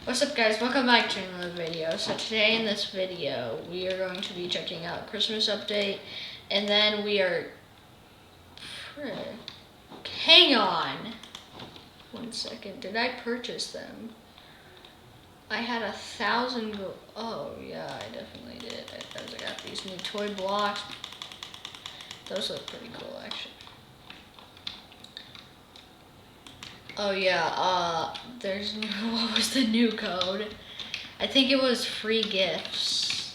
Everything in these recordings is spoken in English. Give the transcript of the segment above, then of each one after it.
What's up guys, welcome back to another video. So today in this video, we are going to be checking out Christmas update, and then we are, hang on, 1 second, did I purchase them? I had 1,000 gold, oh yeah, I definitely did. I got these new toy blocks, those look pretty cool actually. Oh yeah, there's, what was the new code? I think it was free gifts.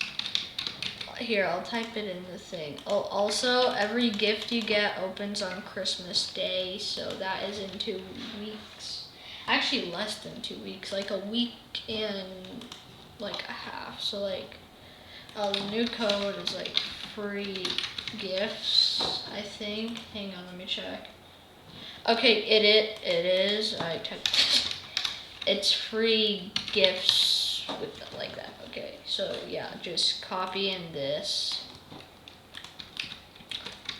Here, I'll type it in the thing. Oh, also, every gift you get opens on Christmas Day, so that is in 2 weeks. Actually, less than 2 weeks, like a week and like a half. So like, the new code is like free gifts, I think. Hang on, let me check. Okay, it is. I typed. It's free gifts with like that. Okay, so yeah, just copy in this.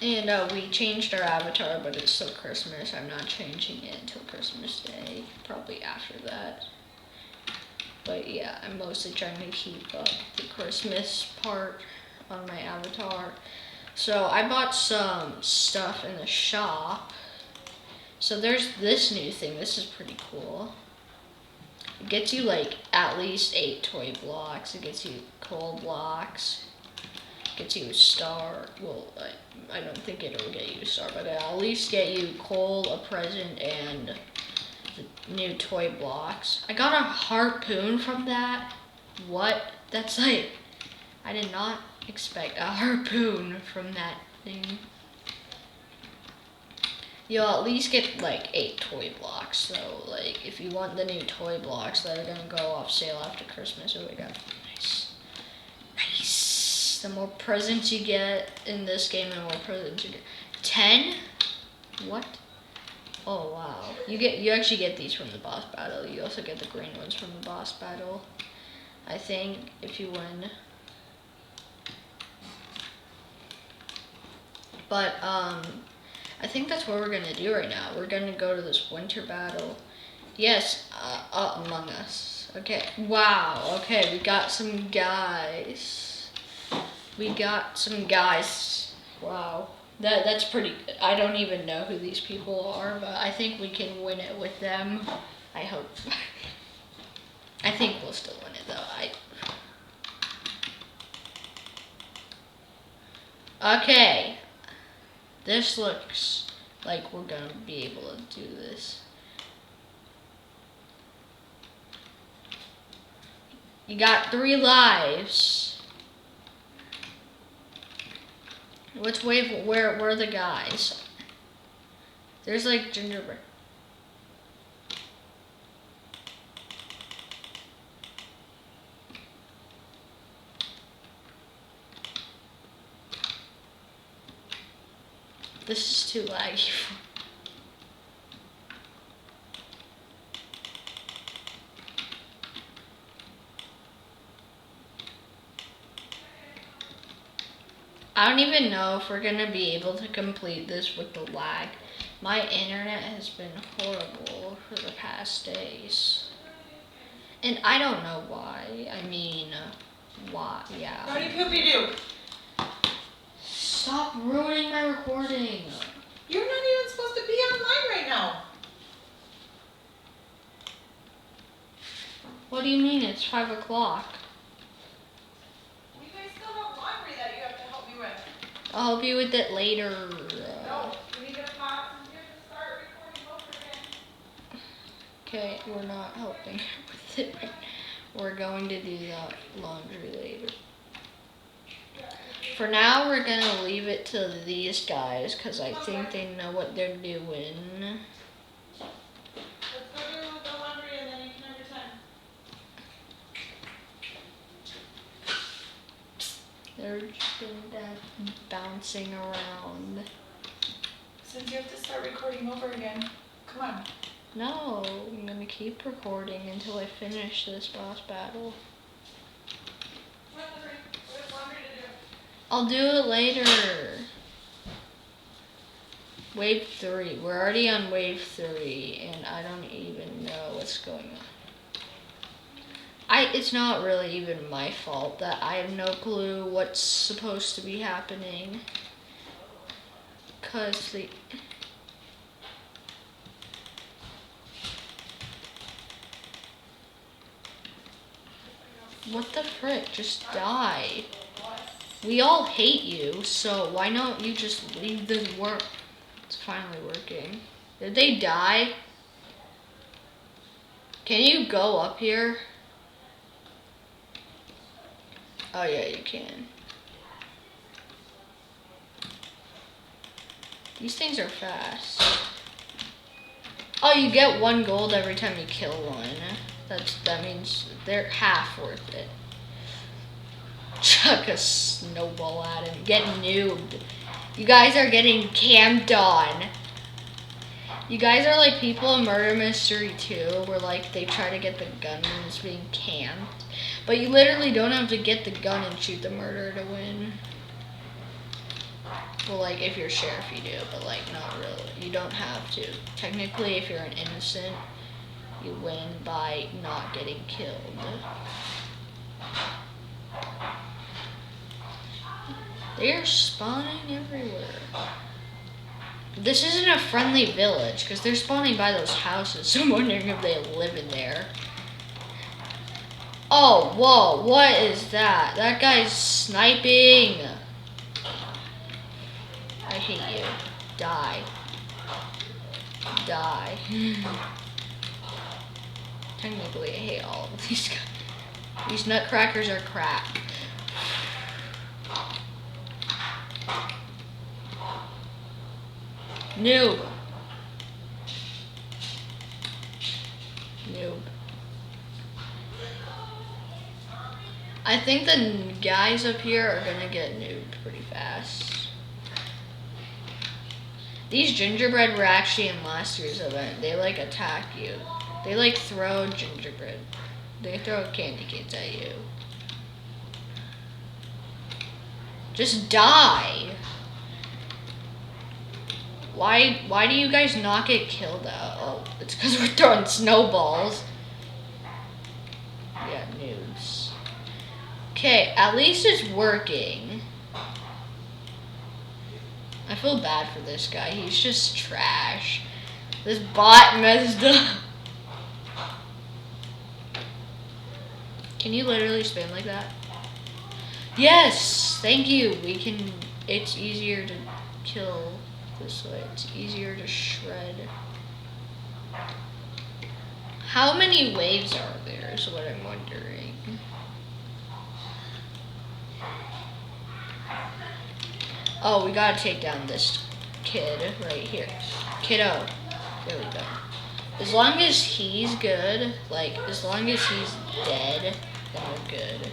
And we changed our avatar, but it's still Christmas. I'm not changing it until Christmas Day, probably after that. But yeah, I'm mostly trying to keep up the Christmas part on my avatar. So I bought some stuff in the shop. So there's this new thing. This is pretty cool. It gets you like at least 8 toy blocks. It gets you coal blocks. It gets you a star. Well, I don't think it'll get you a star, but it'll at least get you coal, a present, and the new toy blocks. I got a harpoon from that. What? That's like, I did not expect a harpoon from that thing. You'll at least get like 8 toy blocks. So like, if you want the new toy blocks that are gonna go off sale after Christmas, oh my god, nice, nice. The more presents you get in this game, the more presents you get. 10? What? Oh wow. You actually get these from the boss battle. You also get the green ones from the boss battle, I think, if you win. But I think that's what we're gonna do right now. We're gonna go to this winter battle. Yes, Among Us. Okay, wow, okay, we got some guys. We got some guys. Wow, that's pretty good. I don't even know who these people are, but I think we can win it with them. I hope. I think we'll still win it though. Okay. This looks like we're gonna be able to do this. You got 3 lives. Which wave? Where are the guys? There's like gingerbread. This is too laggy. I don't even know if we're gonna be able to complete this with the lag. My internet has been horrible for the past days. And I don't know why. I mean, why? Yeah. What did Poopy do? Stop ruining my recording. You're not even supposed to be online right now. What do you mean? It's 5 o'clock. You guys still have laundry that you have to help me with. I'll help you with it later. No, we need to pause and here to start recording over again. Okay, we're not helping with it. We're going to do that laundry later. For now, we're gonna leave it to these guys because I think they know what they're doing. Let's go do the laundry and then you can have your time. They're just bouncing around. Since you have to start recording over again, come on. No, I'm gonna keep recording until I finish this boss battle. What laundry to do? I'll do it later. Wave 3. We're already on wave 3, and I don't even know what's going on. it's not really even my fault that I have no clue what's supposed to be happening. Cause the what the frick? Just die. We all hate you, so why don't you just leave the work? It's finally working. Did they die? Can you go up here? Oh yeah, you can. These things are fast. Oh, you get 1 gold every time you kill one. That means they're half worth it. Chuck a snowball at him. Get noobed. You guys are getting camped on. You guys are like people in Murder Mystery 2, where like they try to get the gun and it's being camped. But you literally don't have to get the gun and shoot the murderer to win. Well, like if you're sheriff you do, but like not really. You don't have to. Technically, if you're an innocent, you win by not getting killed. They are spawning everywhere. This isn't a friendly village because they're spawning by those houses. So I'm wondering if they live in there. Oh, whoa, what is that? That guy's sniping. I hate you. Die. Die. Technically, I hate all of these guys. These nutcrackers are crap. Noob. Noob. I think the guys up here are gonna get noobed pretty fast. These gingerbread were actually in last year's event. They like attack you. They like throw gingerbread. They throw candy canes at you. Just die. Why do you guys not get killed out? Oh, it's because we're throwing snowballs. Yeah, noobs. Okay, at least it's working. I feel bad for this guy. He's just trash. This bot messed up. Can you literally spam like that? Yes! Thank you. We can... It's easier to kill this way. It's easier to shred. How many waves are there is what I'm wondering. Oh, we gotta take down this kid right here. Kiddo. There we go. As long as he's good, like, as long as he's dead, then we're good.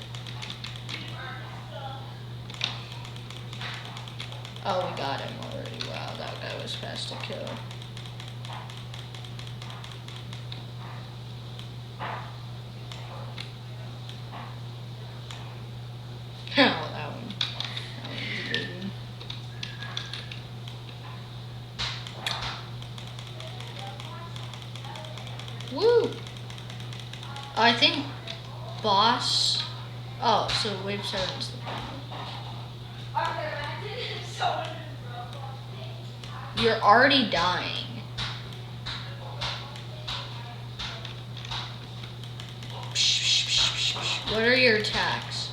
Oh, we got him already. Wow, that guy was fast to kill. Oh, that one. That one's a good one. Woo! I think boss. Oh, so wave 7's the problem. You're already dying. What are your attacks?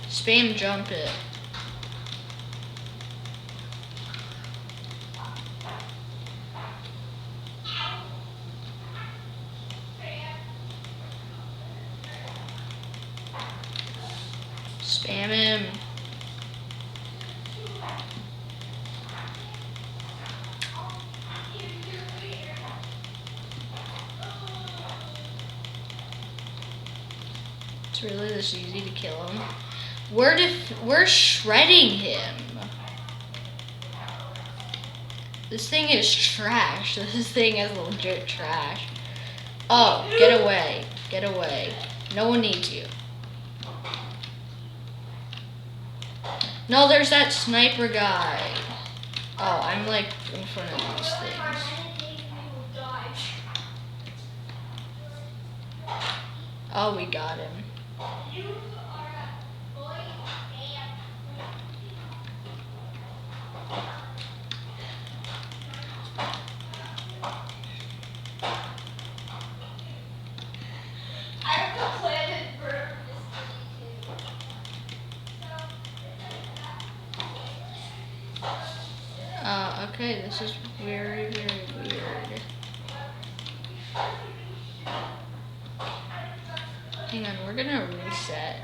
Spam jump it. Spam him. It's really this easy to kill him. We're shredding him. This thing is trash. This thing is legit trash. Oh, get away. Get away. No one needs you. No, there's that sniper guy. Oh, I'm like in front of these things. Oh, we got him. You are a boy and I have the planet for this Okay, this is very, very weird. Hang on, we're gonna reset.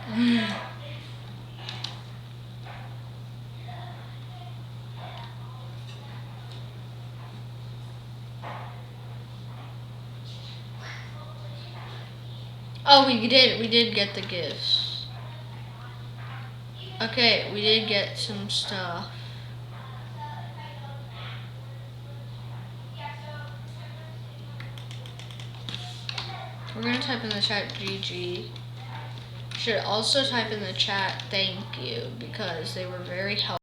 Oh, we did get the gifts. Okay, we did get some stuff. We're gonna type in the chat GG. Should also type in the chat thank you because they were very helpful.